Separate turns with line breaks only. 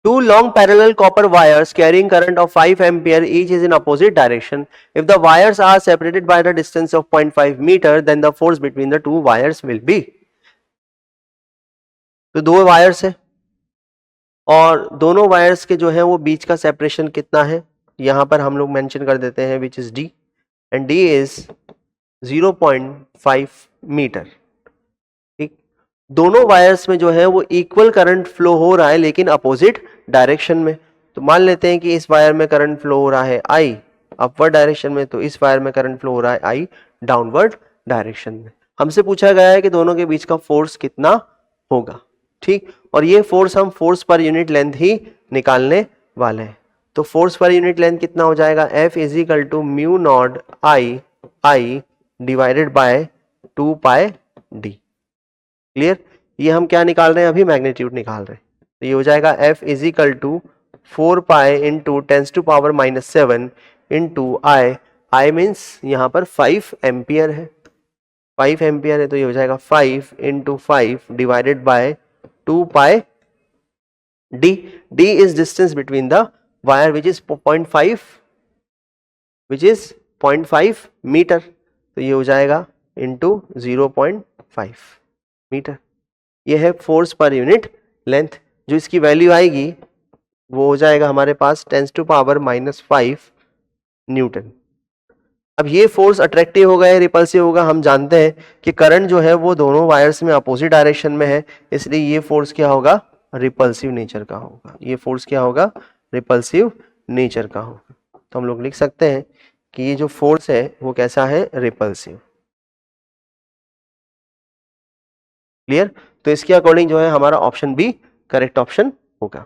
Two long parallel copper wires carrying current of 5 ampere each is in opposite direction. If the wires are separated by the distance of 0.5 meter, then the force between the two wires will be. तो दो wires है और दोनों wires के जो है वो बीच का सेपरेशन कितना है, यहां पर हम लोग मेंशन कर देते हैं which is d, and d is 0.5 metre. ठीक, दोनों वायर्स में जो है वो इक्वल करंट फ्लो हो रहा है लेकिन अपोजिट डायरेक्शन में. तो मान लेते हैं कि इस वायर में करंट फ्लो हो रहा है I अपवर्ड डायरेक्शन में, तो इस वायर में करंट फ्लो हो रहा है I डाउनवर्ड डायरेक्शन में. हमसे पूछा गया है कि दोनों के बीच का फोर्स कितना होगा. ठीक, और ये फोर्स हम फोर्स पर यूनिट लेंथ ही निकालने वाले हैं. तो फोर्स पर यूनिट लेंथ कितना हो जाएगा, F is equal to mu not I divided by 2 pi d. Clear, ये हम क्या निकाल रहे हैं, अभी मैग्नीट्यूड निकाल रहे हैं. तो ये हो जाएगा F is equal to 4 pi into 10⁻⁻7 into I means यहाँ पर 5 एम्पियर है, 5 एम्पियर है, तो ये हो जाएगा 5 into 5 divided by 2 pi d. d is distance between the wire which is 0.5 metre. तो ये हो जाएगा इंटू 0.5 मीटर. ये है फोर्स पर यूनिट लेंथ. जो इसकी वैल्यू आएगी वो हो जाएगा हमारे पास 10⁻⁻5 न्यूटन. अब ये फोर्स अट्रैक्टिव होगा या रिपल्सिव होगा, हम जानते हैं कि करंट जो है वो दोनों वायर्स में अपोजिट डायरेक्शन में है, इसलिए ये फोर्स क्या होगा, रिपल्सिव नेचर का होगा. ये फोर्स क्या होगा, रिपल्सिव नेचर का होगा. तो हम लोग लिख सकते हैं कि ये जो फोर्स है वो कैसा है, रिपल्सिव. क्लियर, तो इसके अकॉर्डिंग जो है हमारा ऑप्शन बी करेक्ट ऑप्शन होगा.